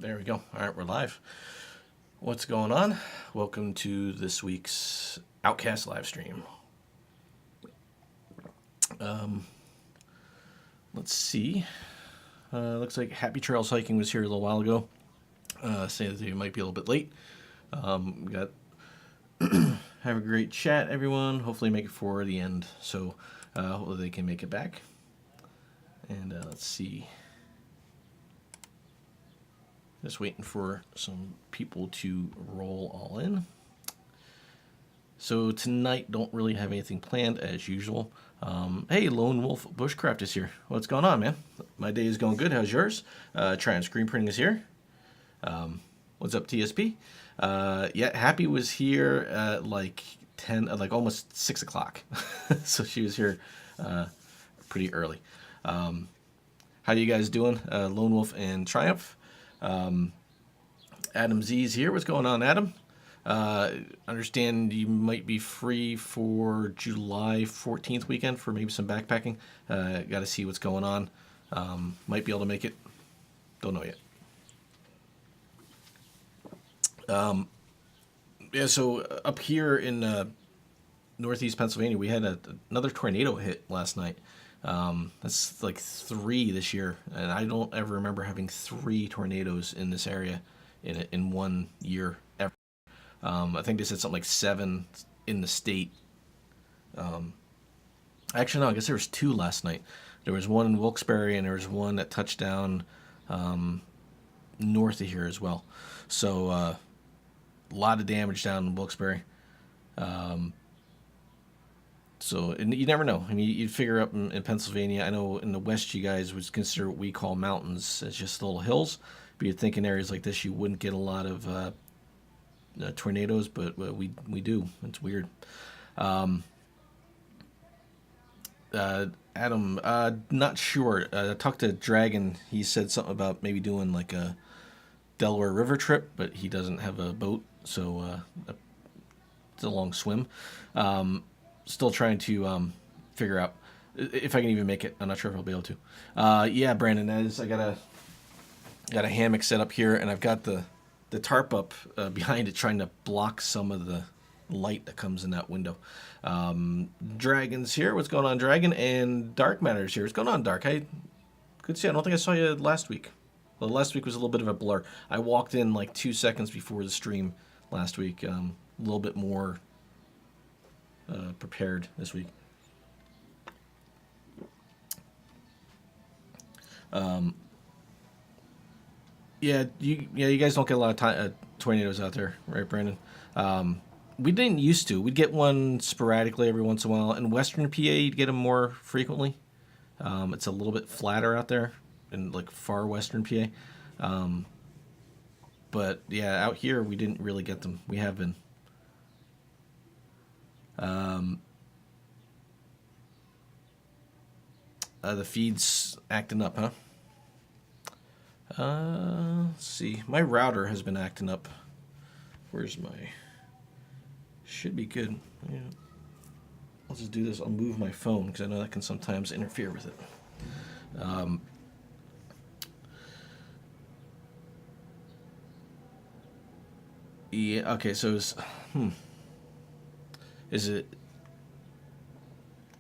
There we go. All right, we're live. What's going on? Welcome to this week's Outcast live stream. Let's see. Looks like Happy Trails Hiking was here a little while ago. Saying that they might be a little bit late. We got have a great chat, everyone. Hopefully make it for the end. So hopefully they can make it back. And let's see. Just waiting for some people to roll all in. So tonight, don't really have anything planned as usual. Hey, Lone Wolf Bushcraft is here. What's going on, man? My day is going good. How's yours? Trying Screen Printing is here. What's up, TSP? Yeah, Happy was here at like 10, like almost 6 o'clock. So she was here pretty early. How you guys doing? Lone Wolf and Triumph. Adam Z's here. What's going on, Adam? Understand you might be free for July 14th weekend for maybe some backpacking. Got to see what's going on. Might be able to make it. Don't know yet. Yeah, so up here in northeast Pennsylvania, we had another tornado hit last night. That's like 3 this year, and I don't ever remember having 3 tornadoes in this area in 1 year ever. I think they said something like 7 in the state. Actually, no, I guess there was 2 last night. There was one in Wilkes-Barre, and there was one that touched down north of here as well. So a lot of damage down in Wilkes-Barre. So and you never know. I mean, you'd figure up in Pennsylvania. I know in the West, you guys would consider what we call mountains as just little hills. But you'd think in areas like this, you wouldn't get a lot of tornadoes, but we do. It's weird. Adam, not sure. I talked to Dragon. He said something about maybe doing like a Delaware River trip, but he doesn't have a boat, so it's a long swim. Still trying to figure out if I can even make it. I'm not sure if I'll be able to. Yeah, Brandon, I got a hammock set up here, and I've got the tarp up behind it, trying to block some of the light that comes in that window. Dragon's here. What's going on, Dragon? And Dark Matter's here. What's going on, Dark? Good to see you. I don't think I saw you last week. Well, last week was a little bit of a blur. I walked in like 2 seconds before the stream last week. A little bit more prepared this week. Yeah, you guys don't get a lot of tornadoes out there, right, Brandon? We didn't used to. We'd get one sporadically every once in a while. In Western PA, you'd get them more frequently. It's a little bit flatter out there in like far Western PA. But yeah, out here we didn't really get them. We have been. The feed's acting up, huh? Let's see. My router has been acting up. Where's my... Should be good. Yeah. I'll just do this. I'll move my phone because I know that can sometimes interfere with it. Yeah, okay, so is it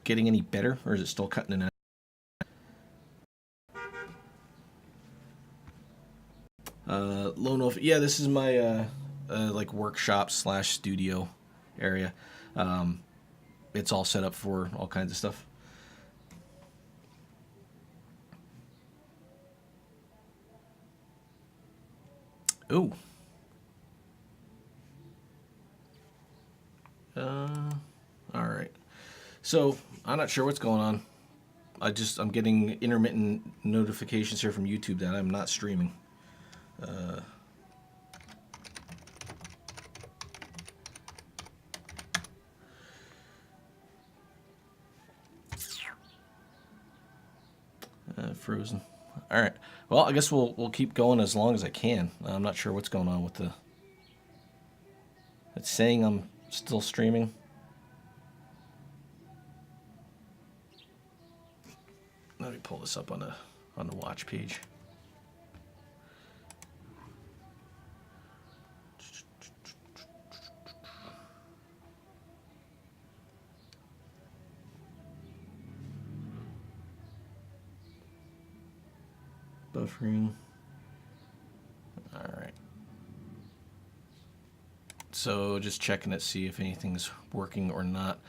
getting any better, or is it still cutting in and out? Lone Wolf, yeah, this is my like workshop / studio area. It's all set up for all kinds of stuff. Ooh. All right. So I'm not sure what's going on. I'm getting intermittent notifications here from YouTube that I'm not streaming. Frozen. All right. Well, I guess we'll keep going as long as I can. I'm not sure what's going on with the. It's saying I'm still streaming. Let me pull this up on the watch page. buffering. All right. So just checking it, see if anything's working or not.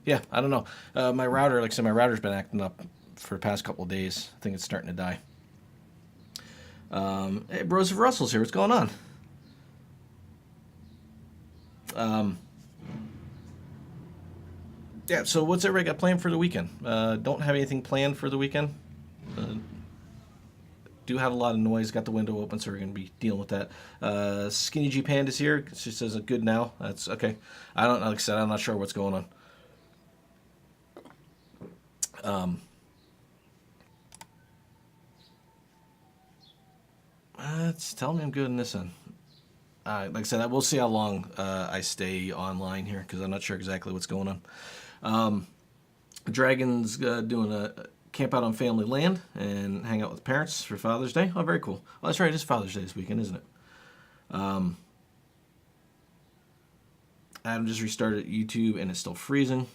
Yeah, I don't know. My router, like I said, my router's been acting up for the past couple of days. I think it's starting to die. Hey, Bros of Russell's here. What's going on? Yeah, so what's everybody got planned for the weekend? Don't have anything planned for the weekend. Do have a lot of noise. Got the window open, so we're going to be dealing with that. Skinny G Panda's here. She says good now. That's okay. I don't, like I said, I'm not sure what's going on. It's telling me I'm good in this end. Like I said, we'll see how long I stay online here because I'm not sure exactly what's going on. Dragon's doing a camp out on family land and hang out with parents for Father's Day. Oh, very cool. Oh, that's right. It's Father's Day this weekend, isn't it? Adam just restarted YouTube and it's still freezing.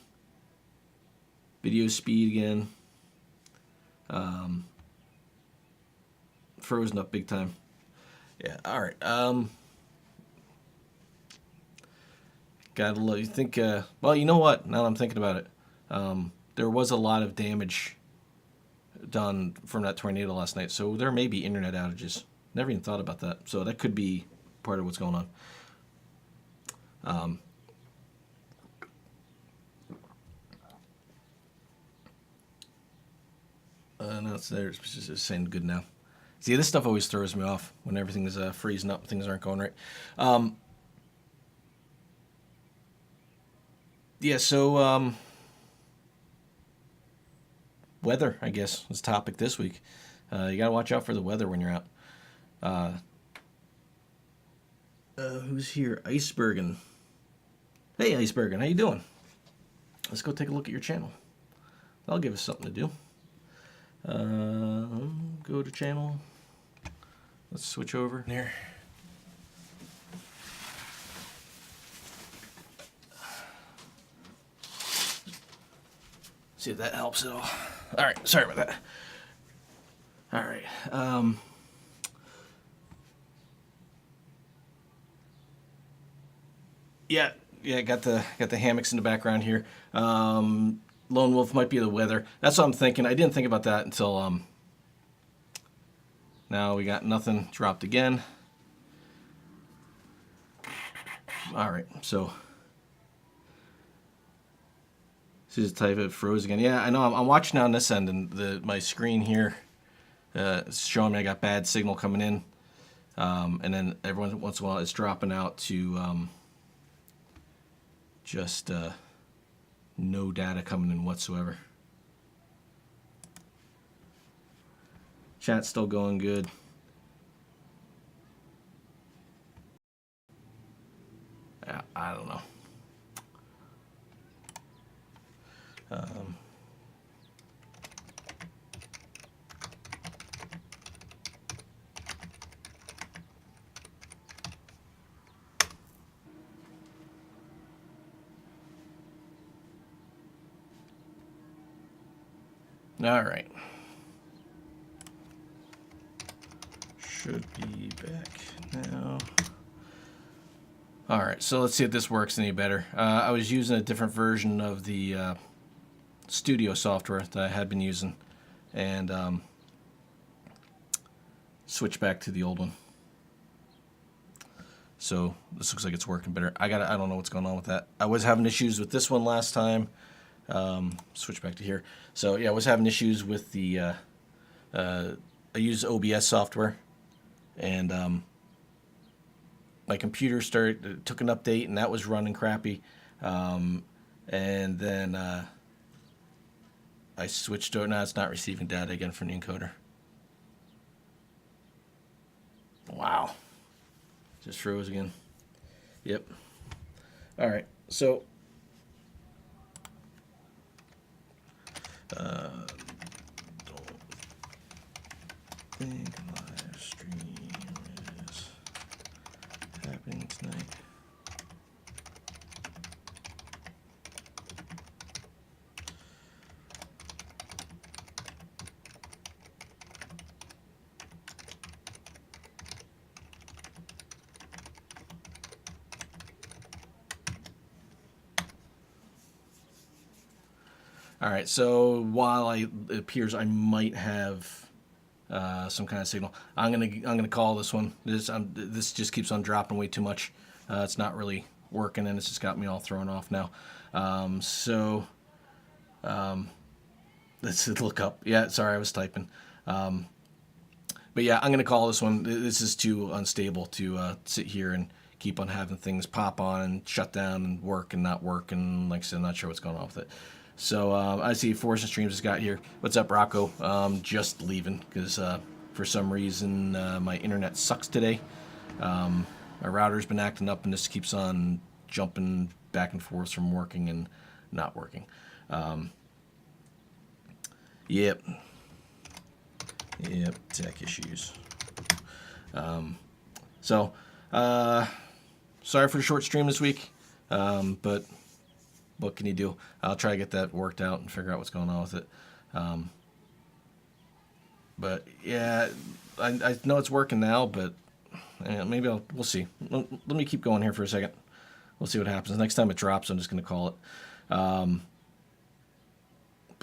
Video speed again. Frozen up big time. Yeah, all right. Gotta look. You think, well, you know what? Now that I'm thinking about it, there was a lot of damage done from that tornado last night, so there may be internet outages. Never even thought about that. So that could be part of what's going on. No, it's there. It's just saying good now. See, this stuff always throws me off when everything is freezing up, things aren't going right. Yeah, so weather, I guess, is topic this week. You gotta watch out for the weather when you're out. Who's here? Icebergen. Hey, Icebergen, how you doing? Let's go take a look at your channel. That'll give us something to do. Go to channel. Let's switch over there. See if that helps at all. All right, sorry about that. All right. Yeah, got the hammocks in the background here. Lone Wolf might be the weather. That's what I'm thinking. I didn't think about that until now we got nothing dropped again. All right, so just type it froze again. Yeah, I know. I'm watching on this end, and my screen here is showing me I got bad signal coming in, and then every once in a while it's dropping out to just no data coming in whatsoever. Chat's still going good. I don't know. All right. Should be back now. All right, so let's see if this works any better. I was using a different version of the studio software that I had been using, and switch back to the old one. So this looks like it's working better. I don't know what's going on with that. I was having issues with this one last time. Switch back to here. So yeah, I was having issues with the I use OBS software, and my computer took an update, and that was running crappy. And then I switched to it. Now it's not receiving data again from the encoder. Wow. Just froze again. Yep. All right. So don't think live stream is happening tonight. All right. So while it appears I might have some kind of signal, I'm gonna call this one. This just keeps on dropping way too much. It's not really working, and it's just got me all thrown off now. Let's look up. Yeah, sorry, I was typing. But yeah, I'm gonna call this one. This is too unstable to sit here and keep on having things pop on and shut down and work and not work. And like I said, I'm not sure what's going on with it. So I see Forest and Streams has got here. What's up, Rocco? Just leaving because for some reason my internet sucks today. My router's been acting up and this keeps on jumping back and forth from working and not working. Yep, tech issues. So, sorry for the short stream this week, but what can you do? I'll try to get that worked out and figure out what's going on with it. But yeah, I know it's working now, but maybe we'll see. Let me keep going here for a second. We'll see what happens. Next time it drops, I'm just going to call it. But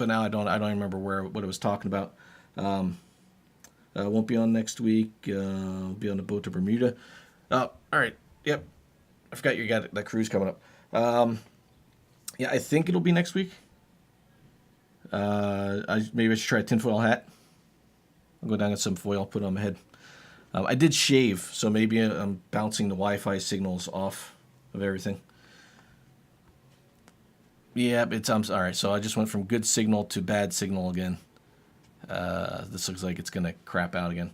now I don't remember what I was talking about. Won't be on next week. I'll be on the boat to Bermuda. Oh, all right. Yep. I forgot you got that cruise coming up. Yeah, I think it'll be next week. Maybe I should try a tinfoil hat. I'll go down and get some foil, put it on my head. I did shave, so maybe I'm bouncing the Wi-Fi signals off of everything. Yeah, it's all right. So I just went from good signal to bad signal again. This looks like it's gonna crap out again.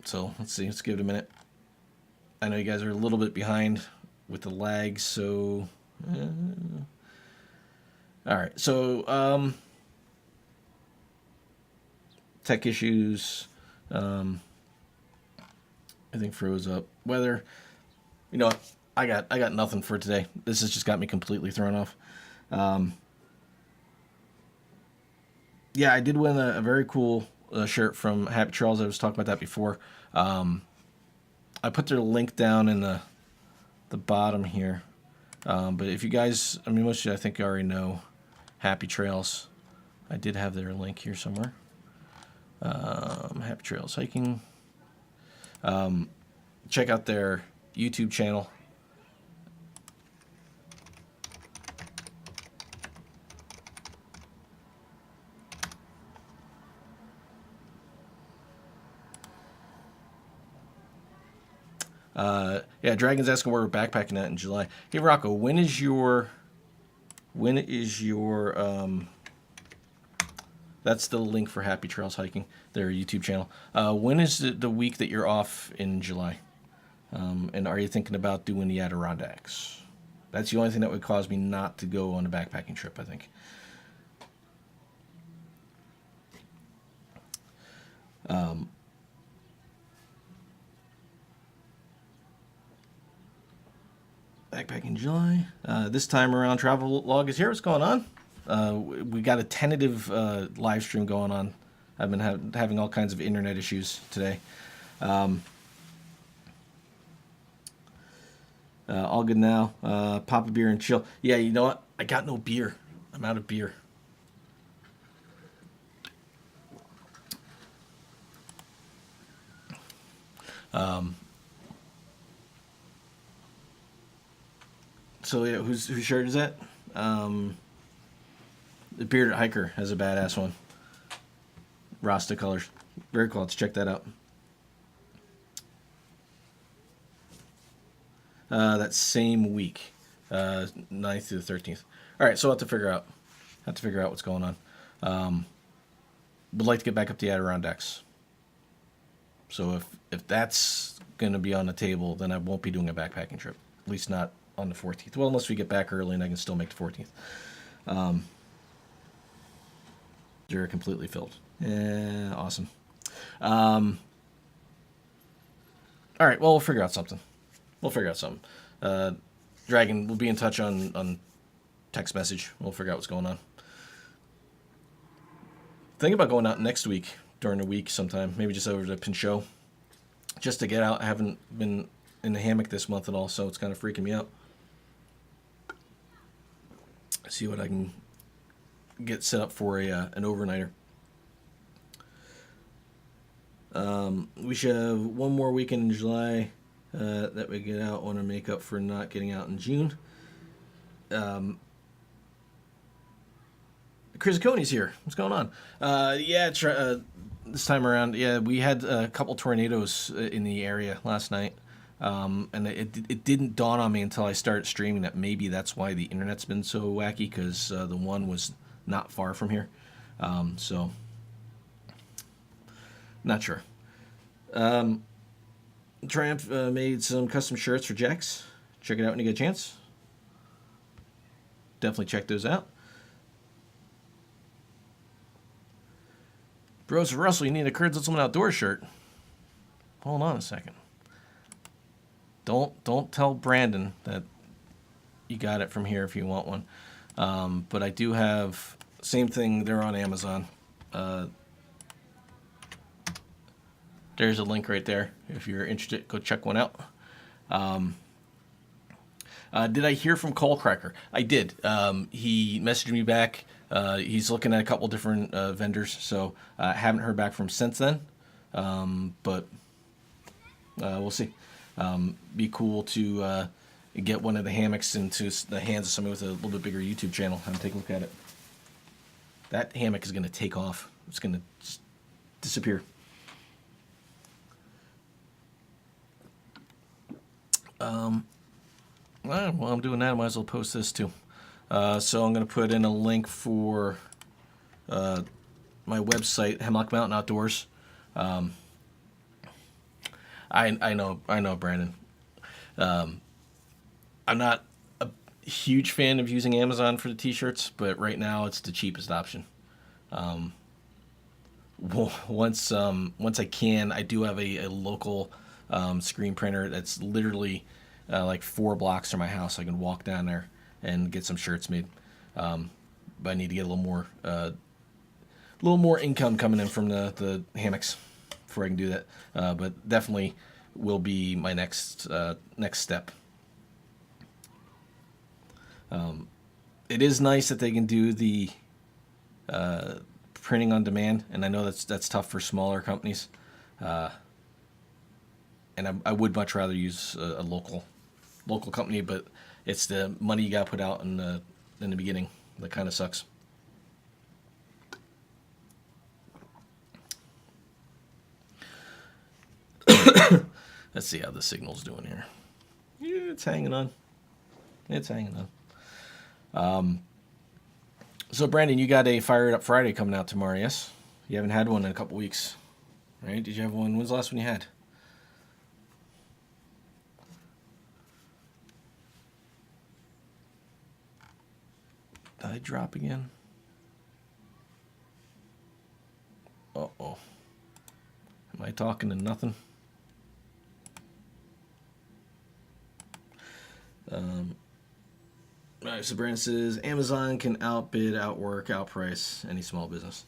So let's see. Let's give it a minute. I know you guys are a little bit behind with the lag, so all right. So tech issues. Everything froze up. Weather. You know what? I got nothing for today. This has just got me completely thrown off. Yeah, I did win a very cool shirt from Happy Trails. I was talking about that before. I put their link down in the bottom here. But if you guys, I mean, most of you I think already know Happy Trails. I did have their link here somewhere. Happy Trails Hiking. Check out their YouTube channel. Yeah, Dragon's asking where we're backpacking at in July. Hey, Rocco, when is your that's the link for Happy Trails Hiking, their YouTube channel. When is the week that you're off in July? And are you thinking about doing the Adirondacks? That's the only thing that would cause me not to go on a backpacking trip, I think. Backpacking July. This time around, Travel Log is here. What's going on? We got a tentative live stream going on. I've been having all kinds of internet issues today. All good now. Pop a beer and chill. Yeah, you know what? I got no beer. I'm out of beer. So yeah, whose shirt is that? The Bearded Hiker has a badass one. Rasta colors. Very cool. Let's check that out. That same week, 9th to the 13th. All right, so I'll have to figure out what's going on. Would like to get back up to the Adirondacks. So if that's going to be on the table, then I won't be doing a backpacking trip. At least not on the 14th. Well, unless we get back early and I can still make the 14th. They're completely filled. Yeah, awesome. All right, well, we'll figure out something. Dragon, we'll be in touch on text message. We'll figure out what's going on. Think about going out next week during the week sometime. Maybe just over to Pinchot. Just to get out. I haven't been in the hammock this month at all, so it's kind of freaking me out. See what I can get set up for an overnighter. We should have one more weekend in July that we get out. Want to make up for not getting out in June. Chris Coney's here. What's going on? This time around, yeah, we had a couple tornadoes in the area last night. And it didn't dawn on me until I started streaming that maybe that's why the internet's been so wacky, because the one was not far from here. So, not sure. Triumph made some custom shirts for Jax. Check it out when you get a chance. Definitely check those out. Bros Russell, you need a Kurds Little Outdoors shirt. Hold on a second. Don't tell Brandon that you got it from here if you want one. But I do have same thing. They're on Amazon. There's a link right there. If you're interested, go check one out. Did I hear from Cole Cracker? I did. He messaged me back. He's looking at a couple different vendors, so I haven't heard back from him since then. But we'll see. Be cool to get one of the hammocks into the hands of somebody with a little bit bigger YouTube channel. Have take a look at it. That hammock is going to take off. It's going to disappear. While I'm doing that, I might as well post this too. So I'm going to put in a link for my website, Hemlock Mountain Outdoors. I know, Brandon. I'm not a huge fan of using Amazon for the t-shirts, but right now it's the cheapest option. Once I can, I do have a local screen printer that's literally like 4 blocks from my house. I can walk down there and get some shirts made. But I need to get a little more income coming in from the hammocks before I can do that. But definitely will be my next step. It is nice that they can do the printing on demand, and I know that's tough for smaller companies. And I would much rather use a local company, but it's the money you got to put out in the beginning that kind of sucks. Let's see how the signal's doing here. Yeah, it's hanging on. So Brandon, you got a Fired Up Friday coming out tomorrow, yes? You haven't had one in a couple weeks, right? Did you have one? When's the last one you had? Did I drop again? Uh-oh. Am I talking to nothing? All right, so Brandon says Amazon can outbid, outwork, outprice any small business.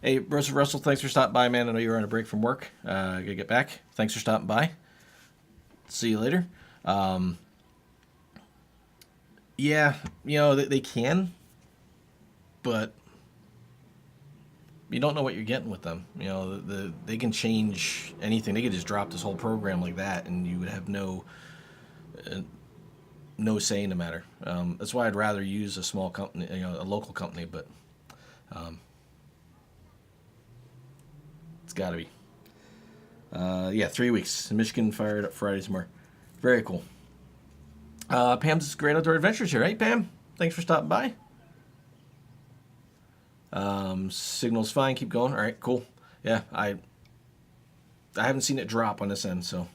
Hey, Russell, thanks for stopping by, man. I know you were on a break from work. Gotta get back. Thanks for stopping by. See you later. Yeah, they can, but you don't know what you're getting with them. They can change anything. They could just drop this whole program like that, and you would have no say in the matter. That's why I'd rather use a small company, a local company, but it's got to be. 3 weeks. Michigan Fired Up Friday tomorrow. Very cool. Pam's Great Outdoor Adventures here, right, Pam? Thanks for stopping by. Signal's fine. Keep going. All right, cool. Yeah, I haven't seen it drop on this end, so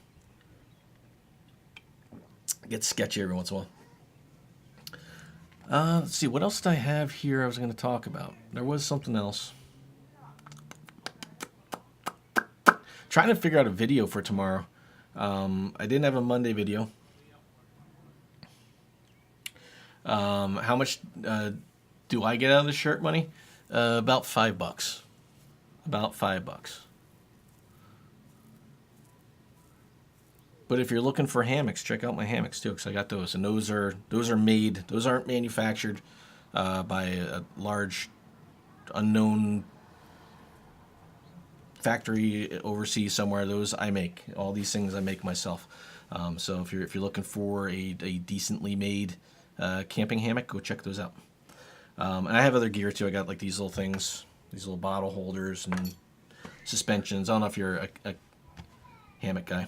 it gets sketchy every once in a while. Let's see. What else did I have here I was going to talk about? There was something else. Trying to figure out a video for tomorrow. I didn't have a Monday video. How much do I get out of the shirt money? About $5. About $5. But if you're looking for hammocks, check out my hammocks too, because I got those, and those are made. Those aren't manufactured by a large unknown factory overseas somewhere. Those I make. All these things I make myself. So if you're looking for a decently made camping hammock, go check those out. And I have other gear too. I got like these little things, these little bottle holders and suspensions. I don't know if you're a hammock guy.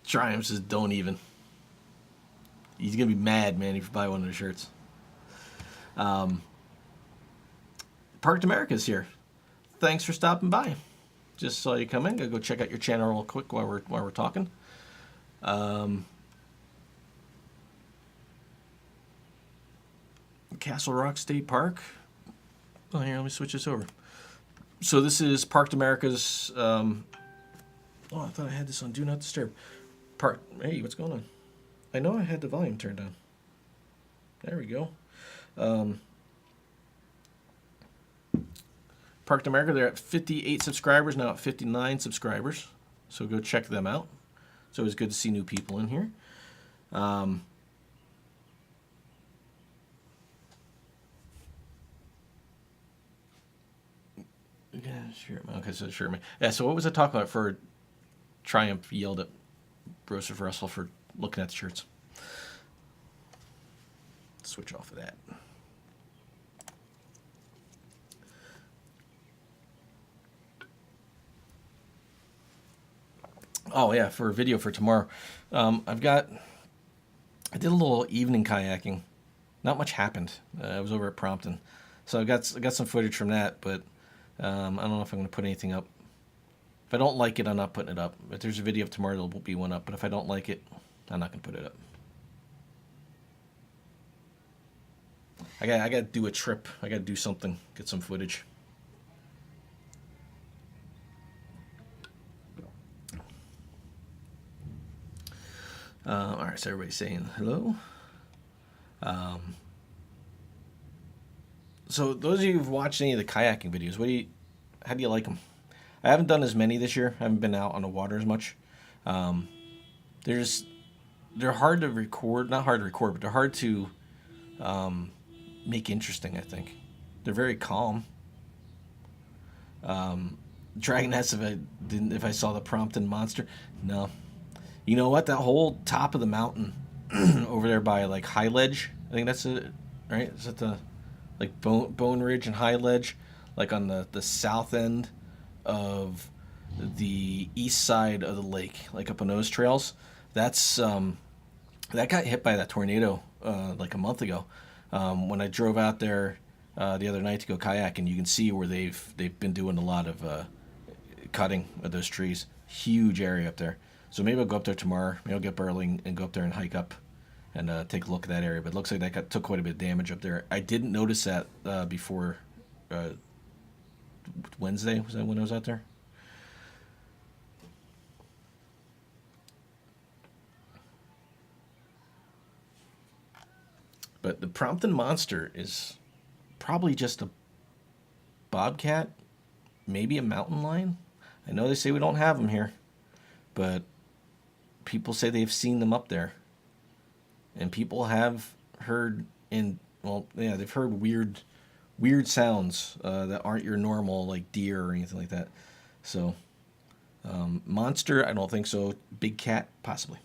Triumph says don't even. He's gonna be mad, man, if you buy one of the shirts. Parked America's here. Thanks for stopping by. Just saw you come in. Gotta go check out your channel real quick while we're talking. Castle Rock State Park. Oh, here, let me switch this over. So this is Parked America's. Oh, I thought I had this on Do Not Disturb. Hey, what's going on? I know I had the volume turned on. There we go. Parked America, they're at 58 subscribers, now at 59 subscribers. So go check them out. It's always good to see new people in here. Yeah, sure. Okay, so sure. Yeah, so what was I talking about for Triumph yelled at Broseph Russell for looking at the shirts? Switch off of that. Oh yeah, for a video for tomorrow. I did a little evening kayaking. Not much happened. I was over at Prompton, so I got some footage from that. But I don't know if I'm going to put anything up. If I don't like it, I'm not putting it up. If there's a video of tomorrow, there'll be one up. But if I don't like it, I'm not going to put it up. I got to do a trip. I got to do something. Get some footage. All right, so everybody's saying hello. So those of you who've watched any of the kayaking videos, how do you like them? I haven't done as many this year. I haven't been out on the water as much. They're hard to record, not hard to record, but they're hard to make interesting, I think. They're very calm. Dragon asked if I saw the Prompton monster. No. You know what? That whole top of the mountain over there by like High Ledge, I think that's it, right? Is that the like Bone Ridge and High Ledge, like on the south end of the east side of the lake, like up on those trails? That's that got hit by that tornado like a month ago. When I drove out there the other night to go kayaking, you can see where they've been doing a lot of cutting of those trees. Huge area up there. So maybe I'll go up there tomorrow. Maybe I'll get Burling and go up there and hike up and take a look at that area. But it looks like that took quite a bit of damage up there. I didn't notice that before Wednesday. Was that when I was out there? But the Prompton monster is probably just a bobcat, maybe a mountain lion. I know they say we don't have them here, but people say they've seen them up there. And people have heard they've heard weird sounds that aren't your normal, like deer or anything like that. So, monster, I don't think so. Big cat, possibly.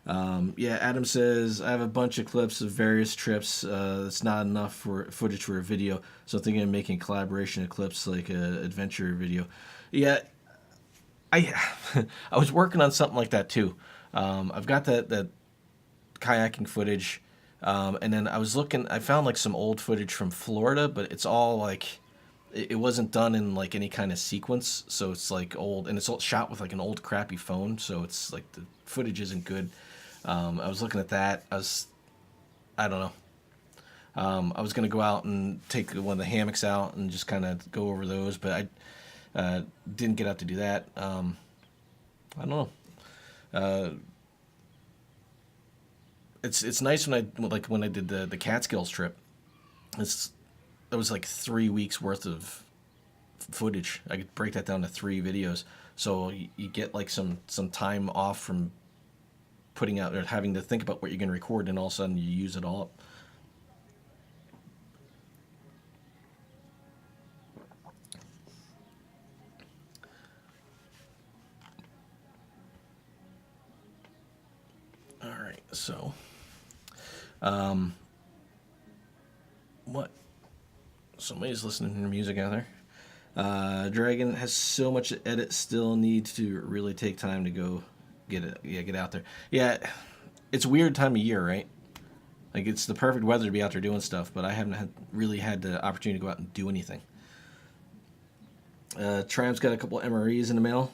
Yeah, Adam says, I have a bunch of clips of various trips. It's not enough for footage for a video, so I'm thinking of making collaboration of clips like an adventure video. Yeah, I was working on something like that too. I've got that kayaking footage, and then I found like some old footage from Florida, but it's all like it wasn't done in like any kind of sequence, so it's like old, and it's all shot with like an old crappy phone, so it's like the footage isn't good. I was looking at that. I don't know. I was gonna go out and take one of the hammocks out and just kind of go over those, but I didn't get out to do that. I don't know. It's nice when I did the Catskills trip. that was like 3 weeks worth of footage. I could break that down to 3 videos. So you get like some time off from putting out or having to think about what you're going to record, and all of a sudden you use it all up. All right, so what? Somebody's listening to music out there. Dragon has so much to edit. Still needs to really take time to go get it. Yeah, get out there. Yeah, it's a weird time of year, right? Like it's the perfect weather to be out there doing stuff, but I haven't really had the opportunity to go out and do anything. Tram's got a couple MREs in the mail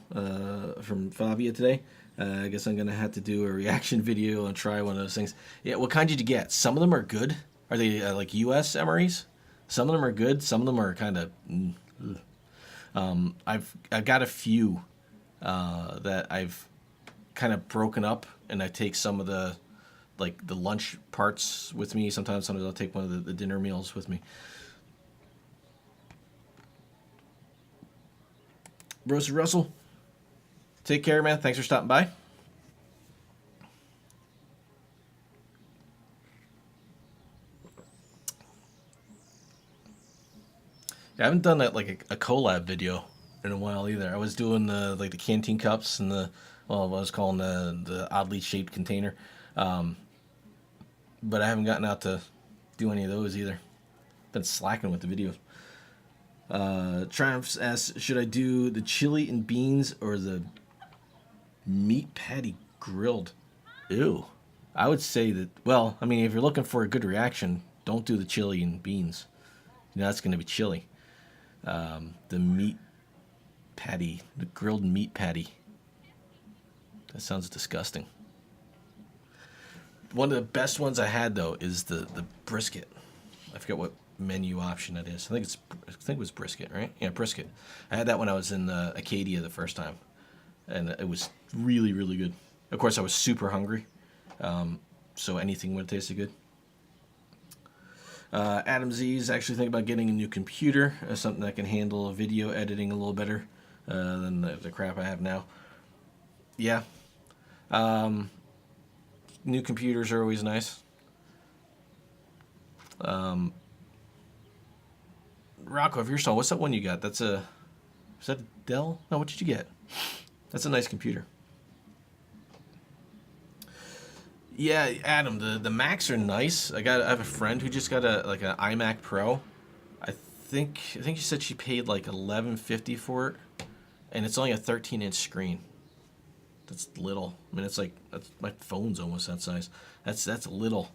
from Fabia today. I guess I'm gonna have to do a reaction video and try one of those things. Yeah, what kind did you get? Some of them are good. Are they like U.S. MREs? Some of them are good. Some of them are kind of. I've got a few that I've kind of broken up, and I take some of the lunch parts with me. Sometimes I'll take one of the dinner meals with me. Roasted Russell, take care, man. Thanks for stopping by. Yeah, I haven't done that like a collab video in a while either. I was doing the canteen cups and what I was calling the oddly shaped container, but I haven't gotten out to do any of those either. Been slacking with the videos. Triumph asks, should I do the chili and beans or the meat patty grilled? Ew. I would say that, well, I mean, if you're looking for a good reaction, don't do the chili and beans. You know, that's going to be chili. The meat patty, the grilled meat patty. That sounds disgusting. One of the best ones I had, though, is the brisket. I forget what menu option that is. I think it was brisket, right? Yeah, brisket. I had that when I was in Acadia the first time, and it was really, really good. Of course, I was super hungry, so anything would have tasted good. Adam Z is actually thinking about getting a new computer, something that can handle video editing a little better than the crap I have now. Yeah. New computers are always nice. Rocco, if you're still, what's that one you got? Is that a Dell? No, what did you get? That's a nice computer. Yeah, Adam, the Macs are nice. I have a friend who just got an iMac Pro. I think she said she paid like $11.50 for it, and it's only a 13-inch screen. That's little. I mean, my phone's almost that size. That's little.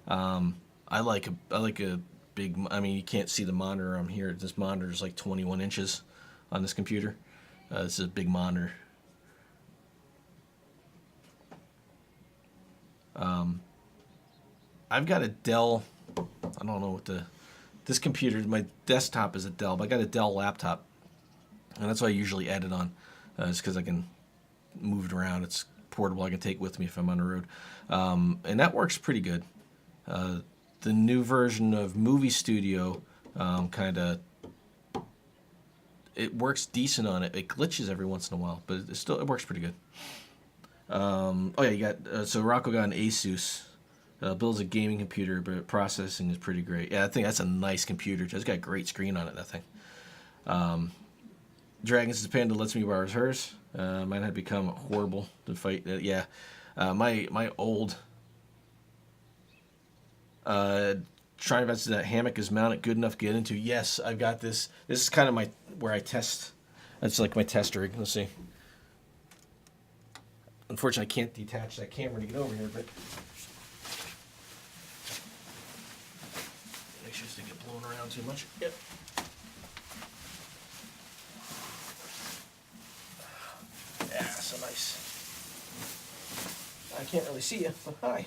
I like a big. I mean, you can't see the monitor. I'm here. This monitor is like 21 inches on this computer. This is a big monitor. I've got a Dell. I don't know this computer. My desktop is a Dell, but I got a Dell laptop, and that's what I usually edit on. It's because I can move it around. It's portable. I can take with me if I'm on the road, and that works pretty good. The new version of Movie Studio it works decent on it. It glitches every once in a while, but it works pretty good. Oh yeah, you got so Rocco got an Asus. Builds a gaming computer, but processing is pretty great. Yeah, I think that's a nice computer. It's got a great screen on it. That thing. Dragons Panda lets me borrow hers. Mine had become horrible to fight. Yeah, my old trying to that hammock is mounted good enough to get into. Yes, I've got this. This is kind of where I test. That's like my test rig. Let's see. Unfortunately, I can't detach that camera to get over here, but make sure it doesn't get blown around too much. Yep. Yeah, so nice. I can't really see you, but hi.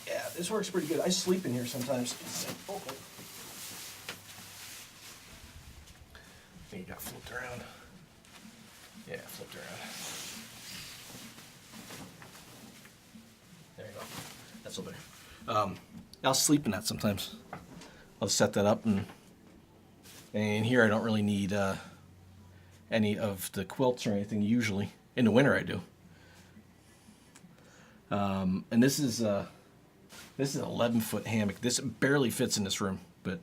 Yeah, this works pretty good. I sleep in here sometimes. Oh. You got flipped around. Yeah, flipped around. There you go. That's a little better. I'll sleep in that sometimes. I'll set that up, and here I don't really need any of the quilts or anything. Usually in the winter I do. And this is an 11-foot hammock. This barely fits in this room, but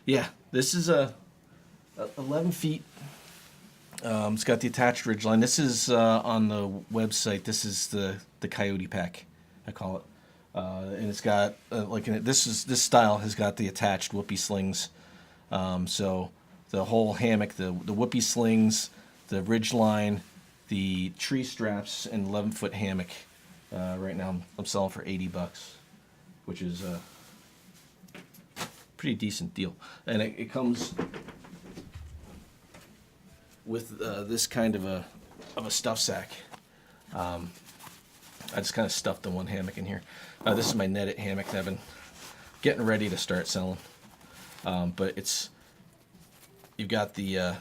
yeah, this is a 11 feet. It's got the attached ridgeline. This is on the website. This is the Coyote Pack, I call it, and it's got this style has got the attached whoopee slings. So the whole hammock, the whoopee slings, the ridgeline, the tree straps, and 11-foot hammock. Right now I'm selling for $80, which is a pretty decent deal, and it comes with this kind of a stuff sack. I just kind of stuffed the one hammock in here. This is my netted hammock that I've been getting ready to start selling. But you've got the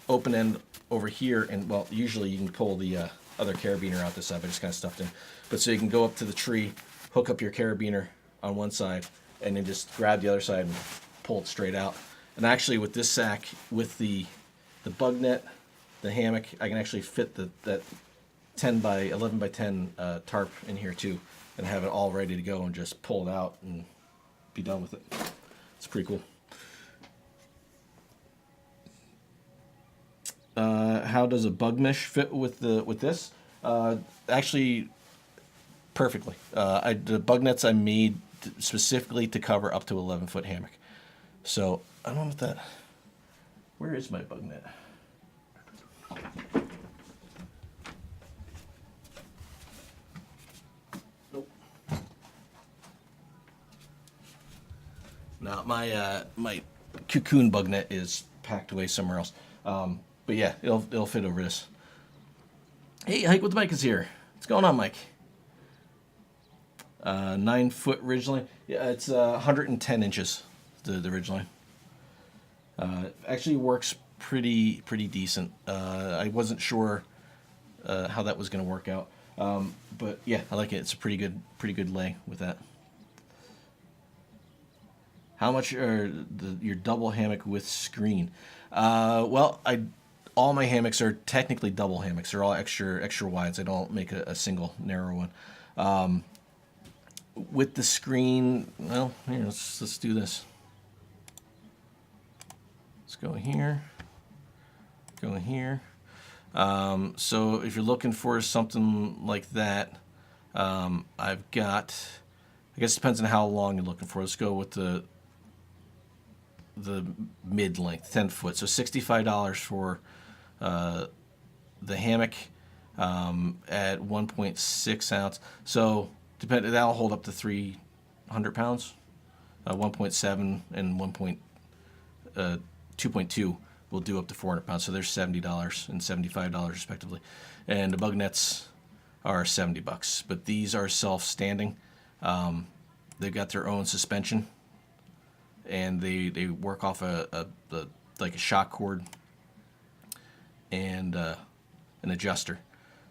open end over here, and well, usually you can pull the other carabiner out this side, but just kind of stuffed in. But so you can go up to the tree, hook up your carabiner on one side, and then just grab the other side and pull it straight out. And actually, with this sack, with the bug net, the hammock, I can actually fit that 10 by 11 by 10 tarp in here too, and have it all ready to go and just pull it out and be done with it. It's pretty cool. How does a bug mesh fit with this? Actually, perfectly. The bug nets I made specifically to cover up to 11-foot hammock. So I don't know what that. Where is my bug net? Nope. No, my cocoon bug net is packed away somewhere else. But yeah, it'll fit over this. Hey, Hike with Mike is here. What's going on, Mike? 9-foot ridgeline. Yeah, it's 110 inches. The ridgeline. Actually works pretty decent. I wasn't sure how that was going to work out, but yeah, I like it. It's a pretty good lay with that. How much are your double hammock with screen? Well, all my hammocks are technically double hammocks. They're all extra wides. I don't make a single narrow one. With the screen, well, here, let's do this. Let's go here. Go here. So if you're looking for something like that, I've got. I guess it depends on how long you're looking for. Let's go with the mid length, 10 foot. So $65 for the hammock at 1.6 ounce. So that'll hold up to 300 pounds. 1.7 and 2.2 will do up to 400 pounds. So there's $70 and $75 respectively. And the bug nets are $70. But these are self-standing. They've got their own suspension, and they work off like a shock cord and an adjuster.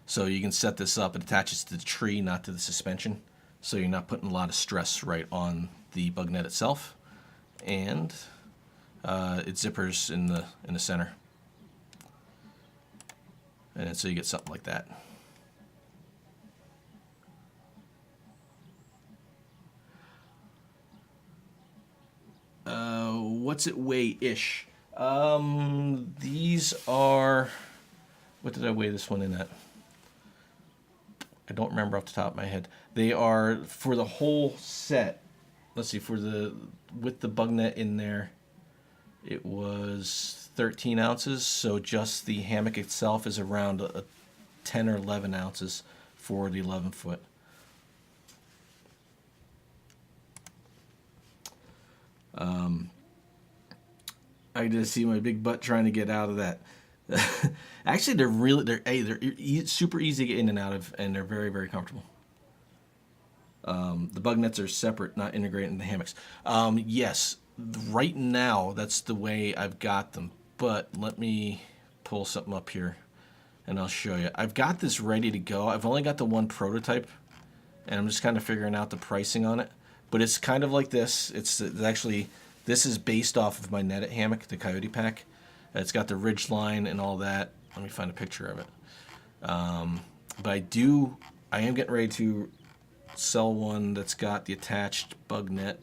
So you can set this up. It attaches to the tree, not to the suspension. So you're not putting a lot of stress right on the bug net itself. And it zippers in the center. And so you get something like that. What's it weigh-ish? These are... What did I weigh this one in at? I don't remember off the top of my head. They are, for the whole set, let's see, with the bug net in there, it was 13 ounces. So just the hammock itself is around 10 or 11 ounces for the 11 foot. I just see my big butt trying to get out of that. Actually, they're super easy to get in and out of, and they're very comfortable. The bug nets are separate, not integrated in the hammocks. Yes, right now that's the way I've got them. But let me pull something up here, and I'll show you. I've got this ready to go. I've only got the one prototype, and I'm just kind of figuring out the pricing on it. But it's kind of like this. It's actually, this is based off of my netted hammock, the Coyote Pack. It's got the ridge line and all that. Let me find a picture of it. But I am getting ready to sell one that's got the attached bug net.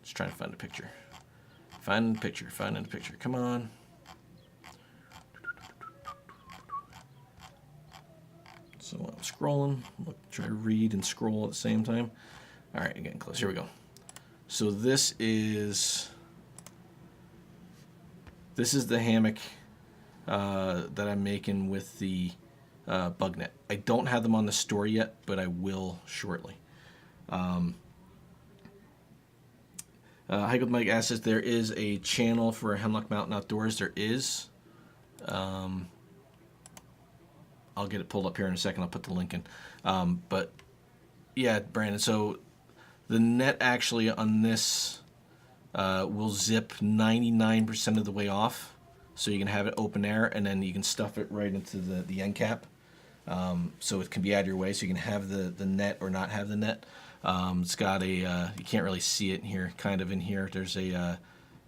Just trying to find a picture. Finding the picture. Come on. So I'm scrolling. Try to read and scroll at the same time. All right, getting close. Here we go. So this is the hammock that I'm making with the bug net. I don't have them on the store yet, but I will shortly. Hike with Mike asks if there is a channel for Hemlock Mountain Outdoors. There is. I'll get it pulled up here in a second. I'll put the link in. But yeah, Brandon. So the net actually on this will zip 99% of the way off, so you can have it open air, and then you can stuff it right into the end cap. So it can be out of your way, so you can have the net or not have the net. It's got a, you can't really see it in here, kind of in here. There's a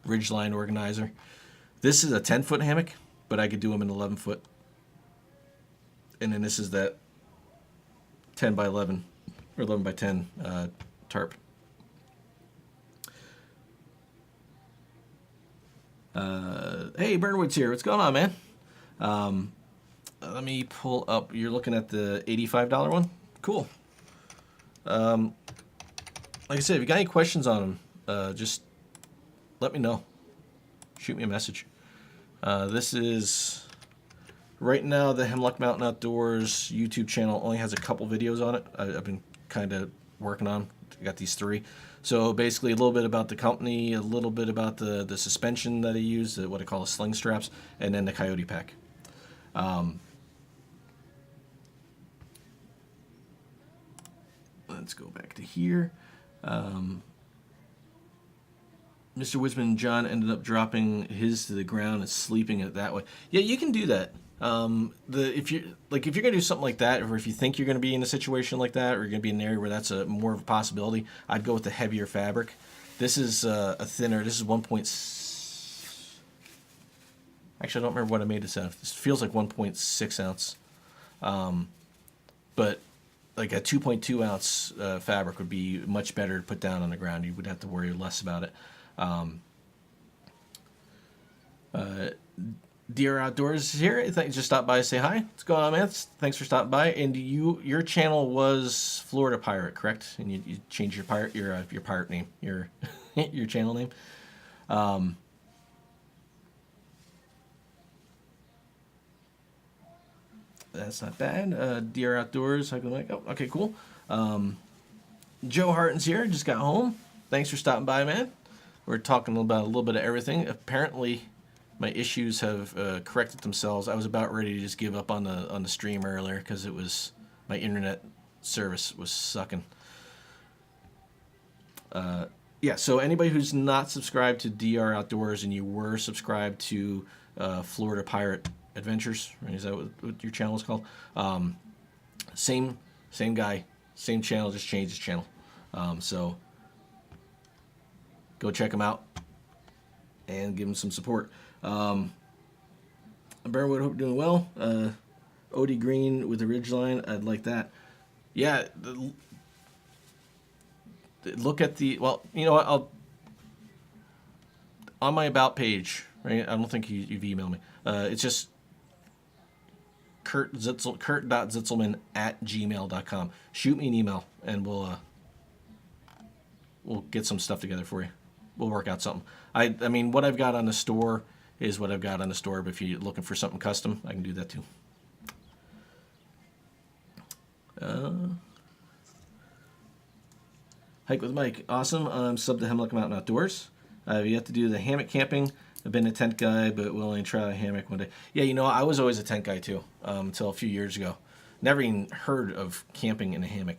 ridgeline organizer. This is a 10-foot hammock, but I could do them in 11-foot. And then this is that 10 by 11 or 11 by 10 tarp. Hey, Burnwood's here. What's going on, man? Let me pull up. You're looking at the $85 one? Cool. Like I said, if you got any questions on them, just let me know. Shoot me a message. This is... Right now, the Hemlock Mountain Outdoors YouTube channel only has a couple videos on it. I've been kind of working on. I got these 3. So basically, a little bit about the company, a little bit about the suspension that I use, what I call the sling straps, and then the Coyote Pack. Let's go back to here. Mr. Wisman and John ended up dropping his to the ground and sleeping it that way. Yeah, you can do that. If you're gonna do something like that, or if you think you're gonna be in a situation like that, or you're gonna be in an area where that's more of a possibility, I'd go with the heavier fabric. This is a thinner. This is 1. Actually, I don't remember what I made this out of. This feels like 1.6 ounce, but like a 2.2 ounce fabric would be much better to put down on the ground. You would have to worry less about it. DR Outdoors is here. Just stop by and say hi. What's going on, man? Thanks for stopping by. And your channel was Florida Pirate, correct? And you changed your pirate name, your your channel name. That's not bad. DR Outdoors. I can like, oh, okay, cool. Joe Harton's here. Just got home. Thanks for stopping by, man. We're talking about a little bit of everything. Apparently, my issues have corrected themselves. I was about ready to just give up on the stream earlier because my internet service was sucking. Yeah, so anybody who's not subscribed to DR Outdoors and you were subscribed to Florida Pirate Adventures, right? Is that what your channel is called? Same guy, same channel, just changed his channel. So go check him out and give him some support. Bearwood, hope you're doing well. Odie Green with the ridgeline, I'd like that. Yeah, look at the, well, you know what, on my about page, right? I don't think you've emailed me. It's just kurt.zitzelman@gmail.com. Shoot me an email and we'll get some stuff together for you. We'll work out something. I mean, what I've got on the store is what I've got on the store, but if you're looking for something custom, I can do that too. Hike with Mike, awesome. Sub to Hemlock Mountain Outdoors. I've yet to do the hammock camping. I've been a tent guy, but willing to try a hammock one day. Yeah, you know, I was always a tent guy too, until a few years ago. Never even heard of camping in a hammock.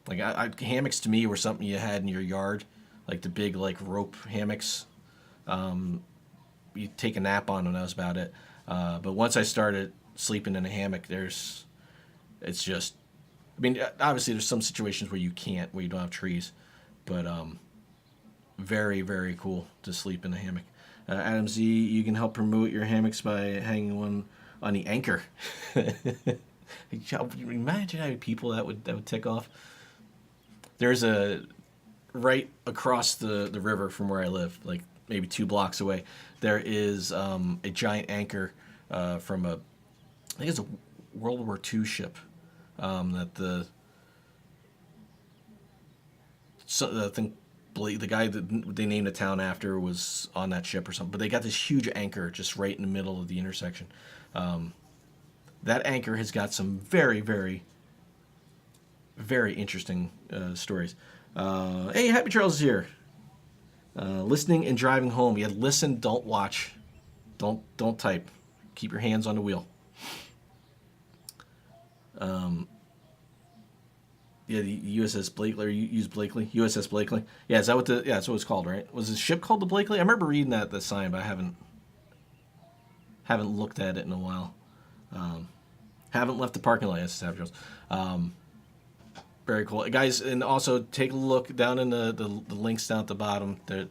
Like hammocks to me were something you had in your yard, like the big like rope hammocks. You take a nap on, and that was about it. But once I started sleeping in a hammock, it's just mean, obviously there's some situations where you can't, where you don't have trees, but very, very cool to sleep in a hammock. Adam Z, you can help promote your hammocks by hanging one on the anchor. Imagine how many people that would tick off. There's a right across the river from where I live, like maybe 2 blocks away. There is a giant anchor from I think it's a World War II ship that I think the guy that they named the town after was on that ship or something. But they got this huge anchor just right in the middle of the intersection. That anchor has got some very, very, very interesting stories. Hey, Happy Trails is here. Listening and driving home. Yeah, listen, don't watch. Don't type. Keep your hands on the wheel. Yeah, the USS Blakely, or you use Blakely? USS Blakely? Yeah, is that what that's what it's called, right? Was the ship called the Blakely? I remember reading the sign, but I haven't looked at it in a while. Haven't left the parking lot. Yes, Happy Trails. Very cool, guys, and also take a look down in the links down at the bottom. The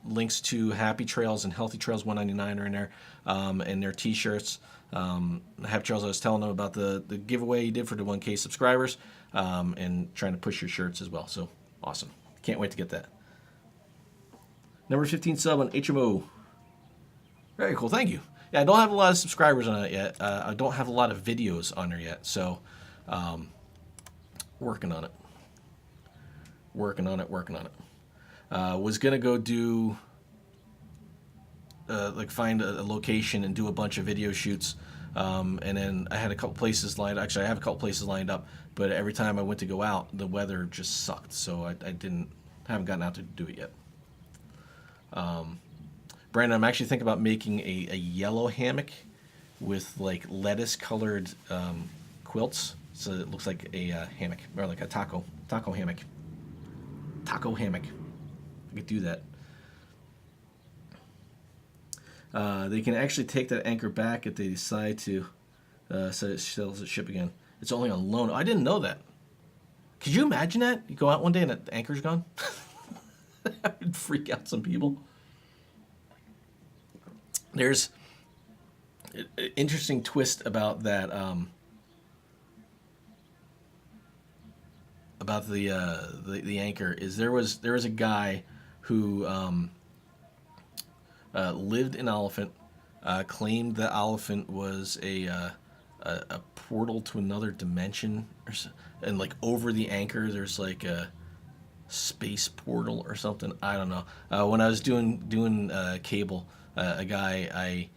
links to Happy Trails and Healthy Trails 199 are in there, and their T-shirts. Happy Trails, I was telling them about the giveaway you did for the 1K subscribers, and trying to push your shirts as well. So awesome! Can't wait to get that. Number 15 sub on HMO. Very cool, thank you. Yeah, I don't have a lot of subscribers on it yet. I don't have a lot of videos on there yet, so working on it. Was gonna go do find a location and do a bunch of video shoots, and then I had a couple places lined. Actually, I have a couple places lined up, but every time I went to go out, the weather just sucked, so I haven't gotten out to do it yet. Brandon, I'm actually thinking about making a yellow hammock with like lettuce colored quilts, so it looks like a hammock, or like a taco hammock. I could do that. They can actually take that anchor back if they decide to set it sails the ship again. It's only on loan. I didn't know that. Could you imagine that? You go out one day and the anchor's gone? That would freak out some people. There's an interesting twist about that, about the anchor. Is there was a guy who lived in Elephant, claimed the Elephant was a portal to another dimension, and like over the anchor there's like a space portal or something. I don't know. When I was doing cable, a guy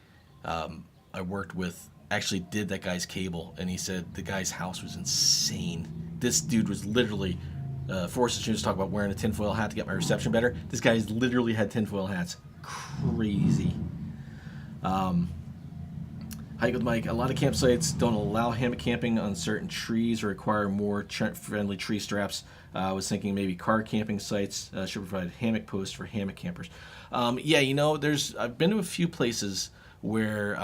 I worked with actually did that guy's cable, and he said the guy's house was insane. This dude was literally Forrest was talking about wearing a tinfoil hat to get my reception better. This guy's literally had tinfoil hats. Crazy. Hike with Mike. A lot of campsites don't allow hammock camping on certain trees or require more friendly tree straps. I was thinking maybe car camping sites should provide hammock posts for hammock campers. Yeah, I've been to a few places where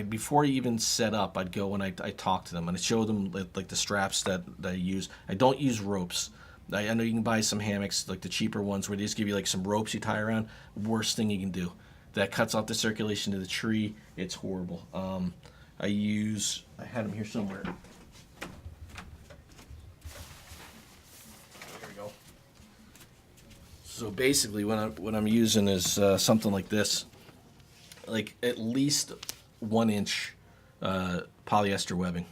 before I even set up, I'd go and I talk to them and I show them like the straps that I use. I don't use ropes. I know you can buy some hammocks, like the cheaper ones, where they just give you like some ropes you tie around. Worst thing you can do. That cuts off the circulation to the tree. It's horrible. I had them here somewhere. There we go. So basically, what I'm using is something like this, like at least 1 inch polyester webbing.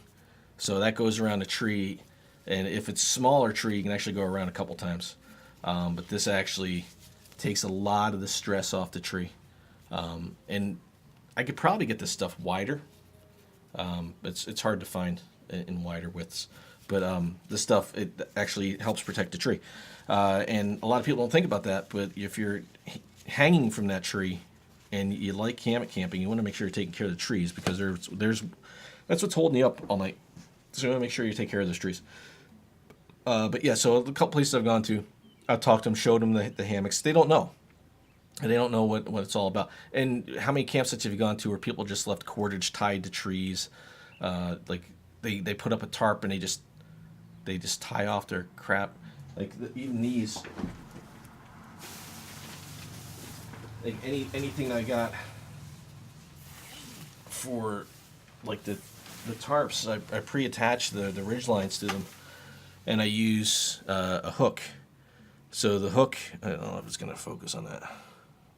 So that goes around a tree, and if it's smaller tree, you can actually go around a couple times. But this actually takes a lot of the stress off the tree. And I could probably get this stuff wider. It's hard to find in wider widths. But this stuff, it actually helps protect the tree. And a lot of people don't think about that, but if you're hanging from that tree and you like hammock camping, you want to make sure you're taking care of the trees, because that's what's holding you up all night. So you want to make sure you take care of those trees. But yeah, so a couple places I've gone to, I've talked to them, showed them the hammocks. They don't know. And they don't know what it's all about. And how many campsites have you gone to where people just left cordage tied to trees? Like they put up a tarp and they just they just tie off their crap. Like even these, like anything I got for like the tarps, I pre-attach the ridge lines to them, and I use a hook. So the hook, I don't know if it's going to focus on that.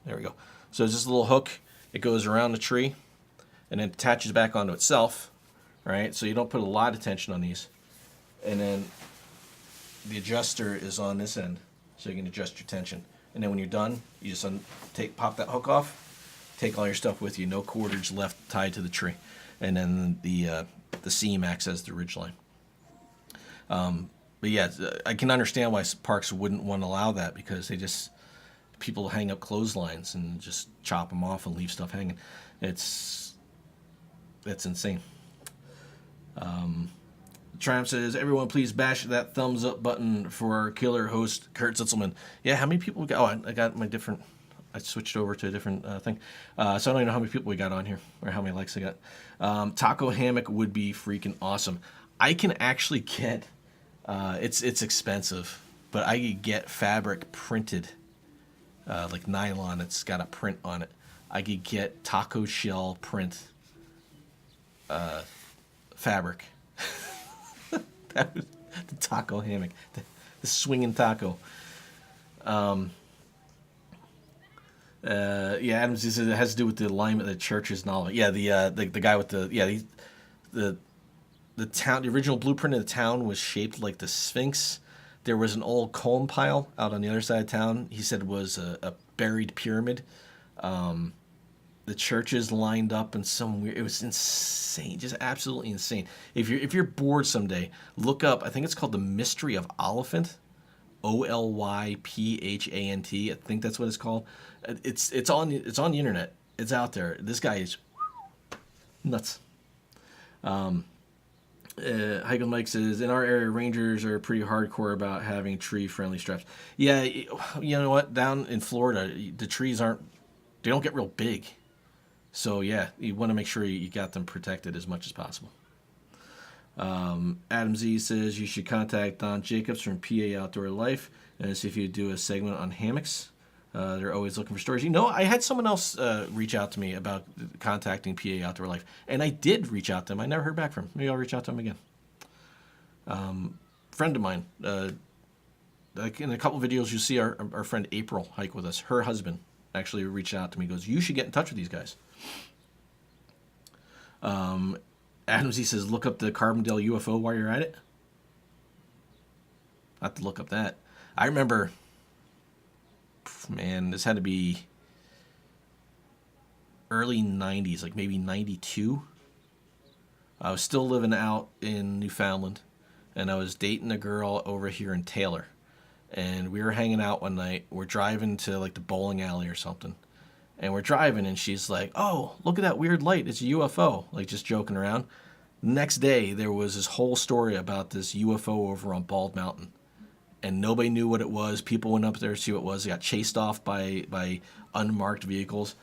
There we go. So it's just a little hook. It goes around the tree and then attaches back onto itself, right? So you don't put a lot of tension on these. And then the adjuster is on this end, so you can adjust your tension. And then when you're done, you just pop that hook off, take all your stuff with you. No cordage left tied to the tree. And then the seam acts as the ridge line. But yeah, I can understand why parks wouldn't want to allow that, because people hang up clotheslines and just chop them off and leave stuff hanging. That's insane. Triumph says, everyone please bash that thumbs up button for our killer host, Kurt Zitzelman. Yeah, how many people we got? Oh, I got I switched over to a different thing. So I don't even know how many people we got on here or how many likes I got. Taco hammock would be freaking awesome. I can actually get, it's expensive, but I could get fabric printed, like nylon. It's got a print on it. I could get taco shell print fabric. That was the taco hammock, the swinging taco. Yeah, Adam says it has to do with the alignment of the church's knowledge. Yeah, the guy with the town, the original blueprint of the town was shaped like the Sphinx. There was an old comb pile out on the other side of town. He said it was a buried pyramid. The churches lined up in some weird. It was insane, just absolutely insane. If you're bored someday, look up. I think it's called The Mystery of Oliphant, Olyphant. I think that's what it's called. It's on the internet. It's out there. This guy is nuts. Heiko Mike says, in our area, rangers are pretty hardcore about having tree-friendly straps. Yeah, you know what? Down in Florida, the trees they don't get real big. So yeah, you want to make sure you got them protected as much as possible. Adam Z says you should contact Don Jacobs from PA Outdoor Life and see if you do a segment on hammocks. They're always looking for stories. You know, I had someone else reach out to me about contacting PA Outdoor Life, and I did reach out to them. I never heard back from him. Maybe I'll reach out to him again. Friend of mine, like in a couple videos, you see our friend April hike with us. Her husband actually reached out to me. Goes, you should get in touch with these guys. Adams, he says, look up the Carbondale UFO while you're at it. I have to look up that. I remember, man, this had to be early 90s, like maybe 92. I was still living out in Newfoundland, and I was dating a girl over here in Taylor. And we were hanging out one night. We're driving to like the bowling alley or something. And we're driving, and she's like, oh, look at that weird light. It's a UFO. Like, just joking around. Next day, there was this whole story about this UFO over on Bald Mountain. And nobody knew what it was. People went up there to see what it was. They got chased off by unmarked vehicles.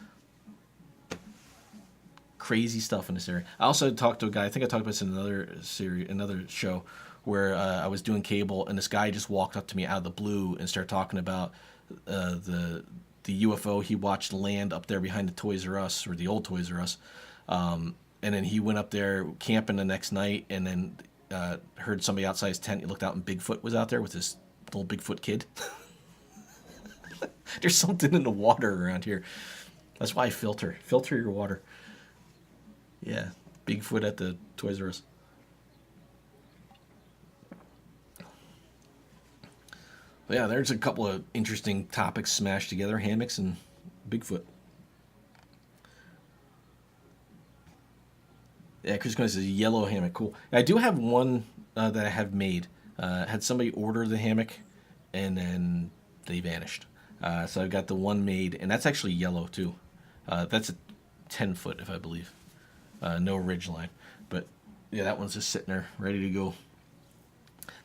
Crazy stuff in this area. I also talked to a guy, I think I talked about this in another show, where I was doing cable, and this guy just walked up to me out of the blue and started talking about the UFO he watched land up there behind the Toys R Us, or the old Toys R Us. And then he went up there camping the next night, and then heard somebody outside his tent. He looked out, and Bigfoot was out there with this little Bigfoot kid. There's something in the water around here. That's why I filter your water. Yeah, Bigfoot at the Toys R Us. Yeah, there's a couple of interesting topics smashed together: hammocks and Bigfoot. Yeah, Chris Cohen says yellow hammock, cool. I do have one that I have made. Had somebody order the hammock, and then they vanished. So I've got the one made, and that's actually yellow too. That's a 10-foot, if I believe. No ridge line, but yeah, that one's just sitting there ready to go.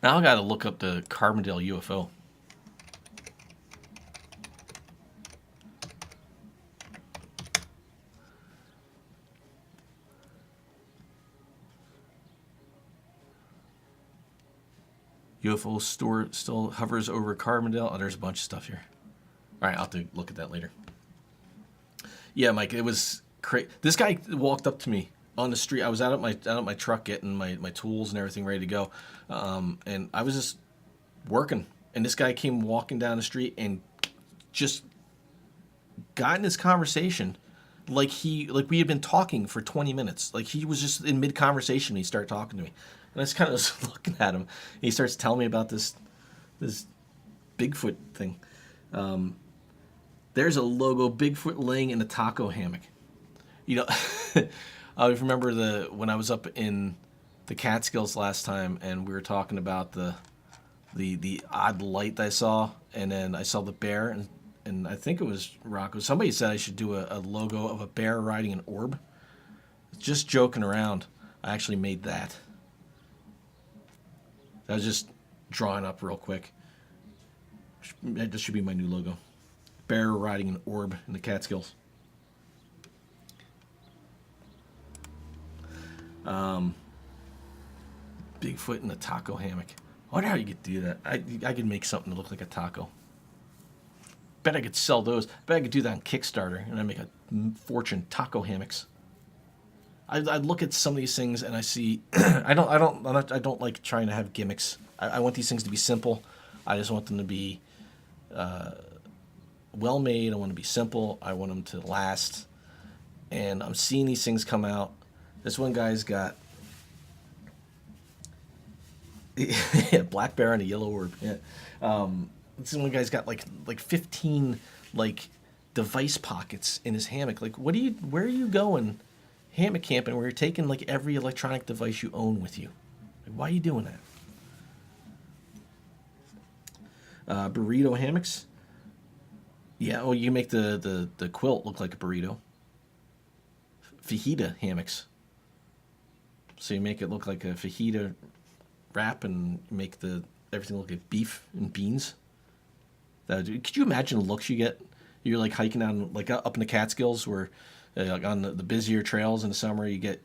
Now I got to look up the Carbondale UFO. UFO store still hovers over Carbondale. Oh, there's a bunch of stuff here. All right, I'll have to look at that later. Yeah, Mike, it was crazy. This guy walked up to me on the street. I was out at my truck getting my tools and everything ready to go, and I was just working. And this guy came walking down the street and just got in this conversation like we had been talking for 20 minutes. Like he was just in mid conversation and he started talking to me. And I just kind of was looking at him. And he starts telling me about this Bigfoot thing. There's a logo, Bigfoot laying in a taco hammock. You know, I remember when I was up in the Catskills last time and we were talking about the odd light that I saw, and then I saw the bear, and I think it was Rocco. Somebody said I should do a logo of a bear riding an orb. Just joking around. I actually made that. That was just drawing up real quick. This should be my new logo. Bear riding an orb in the Catskills. Bigfoot in a taco hammock. I wonder how you could do that. I could make something to look like a taco. Bet I could sell those. Bet I could do that on Kickstarter and I make a fortune. Taco hammocks. I look at some of these things and I see. I don't like trying to have gimmicks. I want these things to be simple. I just want them to be well made. I want them to be simple. I want them to last. And I'm seeing these things come out. This one guy's got black bear and a yellow orb. Yeah. This one guy's got like 15 like device pockets in his hammock. Like, where are you going hammock camping where you're taking like every electronic device you own with you? Like, why are you doing that? Burrito hammocks. Yeah, oh, you make the quilt look like a burrito. Fajita hammocks. So you make it look like a fajita wrap and make everything look like beef and beans. Could you imagine the looks you get? You're like hiking down like up in the Catskills where like on the busier trails in the summer you get,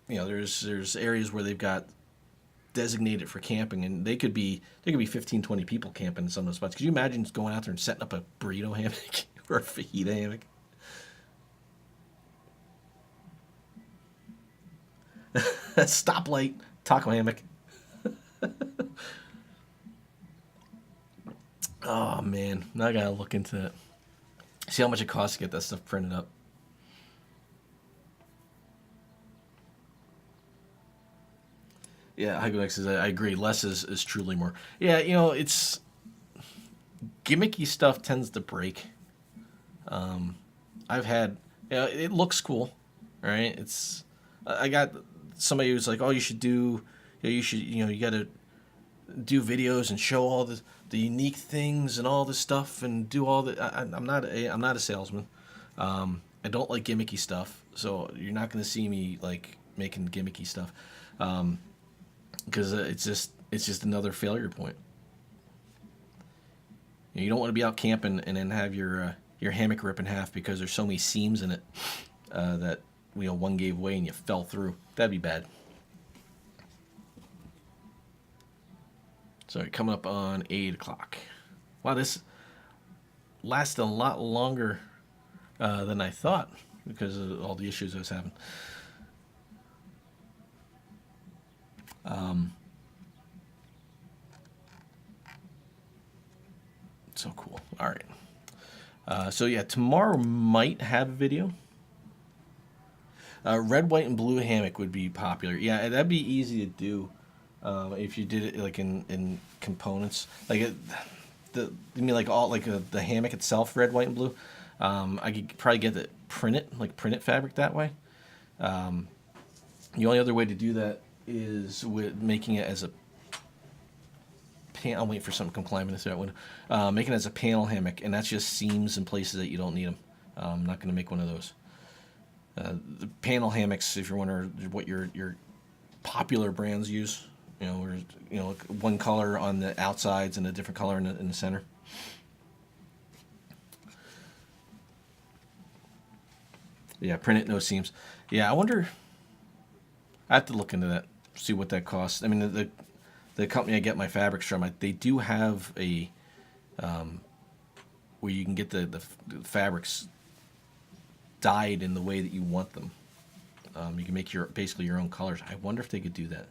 there's areas where they've got designated for camping and there could be 15, 20 people camping in some of those spots. Could you imagine just going out there and setting up a burrito hammock or a fajita hammock? Stoplight, taco hammock. Oh man, now I gotta look into it. See how much it costs to get that stuff printed up. Yeah, Hygonex says I agree. Less is truly more. Yeah, it's gimmicky stuff tends to break. I've had, it looks cool, right? I got somebody who's like, oh, you should you got to do videos and show all the unique things and all this stuff and do all the. I'm not a salesman. I don't like gimmicky stuff, so you're not going to see me like making gimmicky stuff, because it's just another failure point. You don't want to be out camping and then have your hammock rip in half because there's so many seams in it that one gave way and you fell through. That'd be bad. Sorry, coming up on 8 o'clock. Wow, this lasted a lot longer than I thought because of all the issues I was having. So cool. All right. So yeah, tomorrow might have a video. Red, white, and blue hammock would be popular. Yeah, that'd be easy to do if you did it like in components. Like you mean like all like the hammock itself, red, white, and blue. I could probably get it print it fabric that way. The only other way to do that is with making it as a I'll wait for something to come climbing into that window. Making it as a panel hammock, and that's just seams in places that you don't need them. I'm not going to make one of those. The panel hammocks, if you're wondering what your popular brands use, one color on the outsides and a different color in the center. Yeah, print it, no seams. Yeah, I wonder. I have to look into that, see what that costs. I mean, the company I get my fabrics from, they do have a where you can get the fabrics dyed in the way that you want them. You can make basically your own colors. I wonder if they could do that.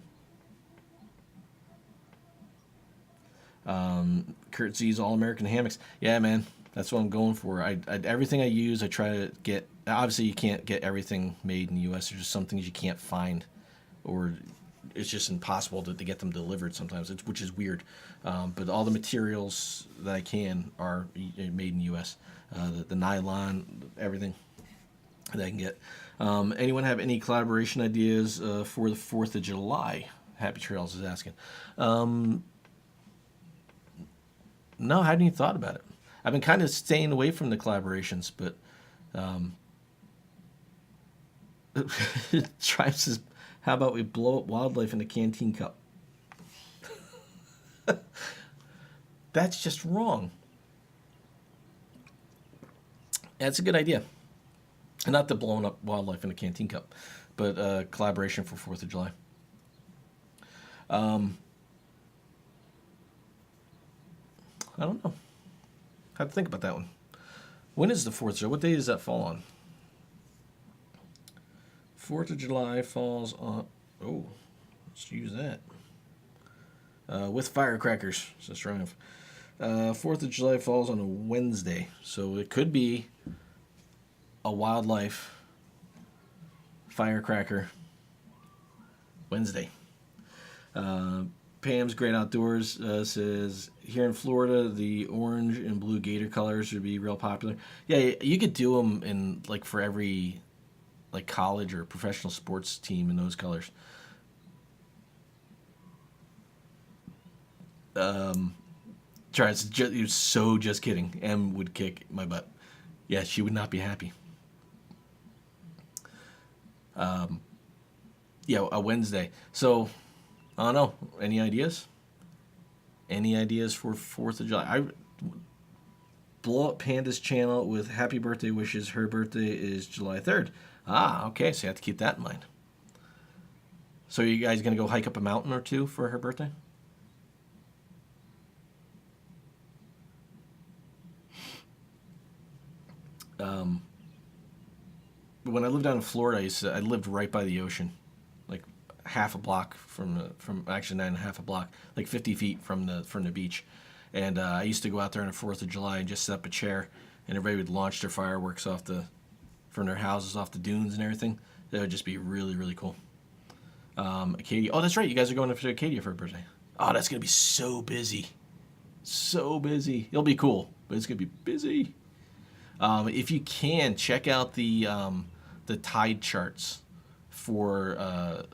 Kurt Z's All American Hammocks. Yeah, man, that's what I'm going for. Everything I use, I try to get. Obviously, you can't get everything made in the U.S. There's just some things you can't find, or it's just impossible to get them delivered sometimes, which is weird. But all the materials that I can are made in the U.S. The nylon, everything that I can get. Anyone have any collaboration ideas for the 4th of July? Happy Trails is asking. No, I hadn't even thought about it. I've been kind of staying away from the collaborations, but Tribe says, how about we blow up wildlife in a canteen cup? That's just wrong. That's a good idea. Not the blowing up wildlife in a canteen cup, but collaboration for 4th of July. I don't know. Had to think about that one. When is the 4th of July? What day does that fall on? 4th of July falls on... Oh, let's use that. With firecrackers, says Triumph. 4th of July falls on a Wednesday, so it could be a wildlife firecracker Wednesday. Pam's Great Outdoors says, here in Florida, the orange and blue gator colors would be real popular. Yeah, you could do them in, like, for every, like, college or professional sports team in those colors. You're so just kidding. Em would kick my butt. Yeah, she would not be happy. Yeah, a Wednesday. So, I don't know. Any ideas? Any ideas for 4th of July? I blow up Panda's channel with happy birthday wishes. Her birthday is July 3rd. Ah, okay. So you have to keep that in mind. So are you guys going to go hike up a mountain or two for her birthday? When I lived down in Florida, I lived right by the ocean, like half a block from actually not half a block, like 50 feet from the beach, and I used to go out there on the 4th of July and just set up a chair, and everybody would launch their fireworks from their houses off the dunes and everything. That would just be really, really cool. Acadia. Oh, that's right. You guys are going to Acadia for her birthday. Oh, that's gonna be so busy, so busy. It'll be cool, but it's gonna be busy. If you can, check out the tide charts for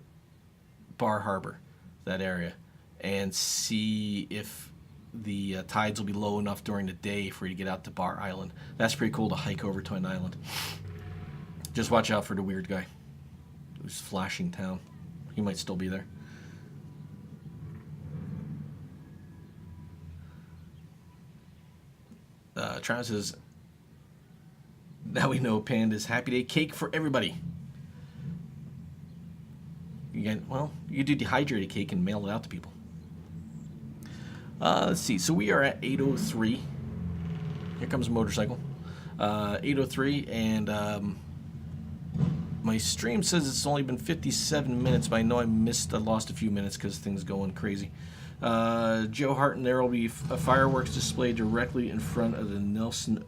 Bar Harbor, that area, and see if the tides will be low enough during the day for you to get out to Bar Island. That's pretty cool to hike over to an island. Just watch out for the weird guy who's flashing town. He might still be there. Travis says, now we know Panda's Happy Day cake for everybody. You do dehydrated cake and mail it out to people. Let's see. So we are at 8:03. Here comes a motorcycle. 8:03, and my stream says it's only been 57 minutes, but I know I lost a few minutes because things going crazy. Joe Harton, there will be a fireworks display directly in front of the Nelson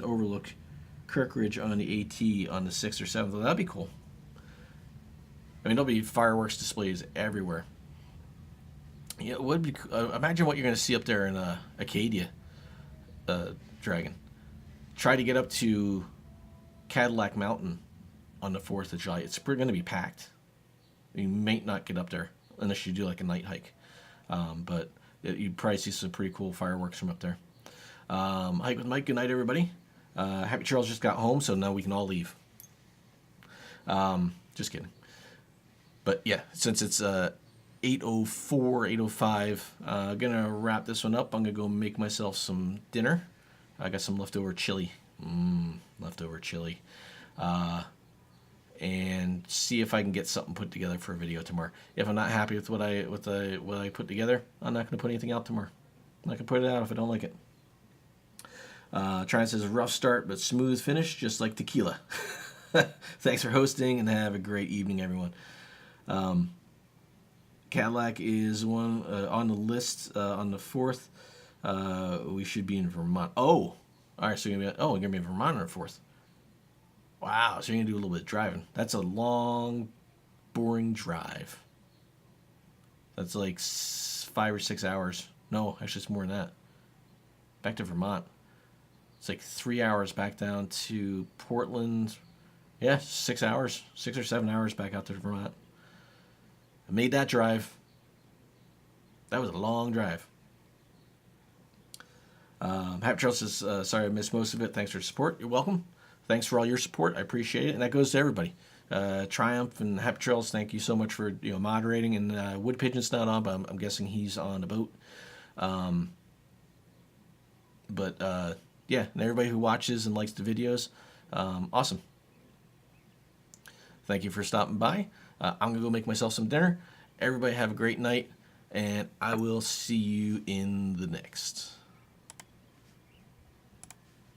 Overlook Kirkridge on the AT on the 6th or 7th. That'd be cool. I mean, there'll be fireworks displays everywhere. Yeah, it would be. Imagine what you're going to see up there in Acadia, Dragon. Try to get up to Cadillac Mountain on the 4th of July. It's going to be packed. You might not get up there unless you do like a night hike. But you'd probably see some pretty cool fireworks from up there. Hike with Mike. Good night, everybody. Happy Charles just got home, so now we can all leave. Just kidding. But yeah, since it's 8:04, 8:05, I'm gonna wrap this one up. I'm gonna go make myself some dinner. I got some leftover chili. Leftover chili. and see if I can get something put together for a video tomorrow. If I'm not happy with what I put together, I'm not going to put anything out tomorrow. I'm not going to put it out if I don't like it. Tryon says, rough start, but smooth finish, just like tequila. Thanks for hosting, and have a great evening, everyone. Cadillac is one on the list on the 4th. We should be in Vermont. Oh, all right. So we're gonna be in Vermont on the 4th. Wow. So you're gonna do a little bit of driving. That's a long, boring drive. That's like 5 or 6 hours. No, actually, it's more than that. Back to Vermont. It's like 3 hours back down to Portland. Yeah, 6 hours, 6 or 7 hours back out to Vermont. I made that drive. That was a long drive. Happy Trails says, sorry I missed most of it. Thanks for your support. You're welcome. Thanks for all your support. I appreciate it. And that goes to everybody. Triumph and Happy Trails, thank you so much for moderating. And Wood Pigeon's not on, but I'm guessing he's on the boat. Yeah, and everybody who watches and likes the videos, awesome. Thank you for stopping by. I'm going to go make myself some dinner. Everybody have a great night, and I will see you in the next.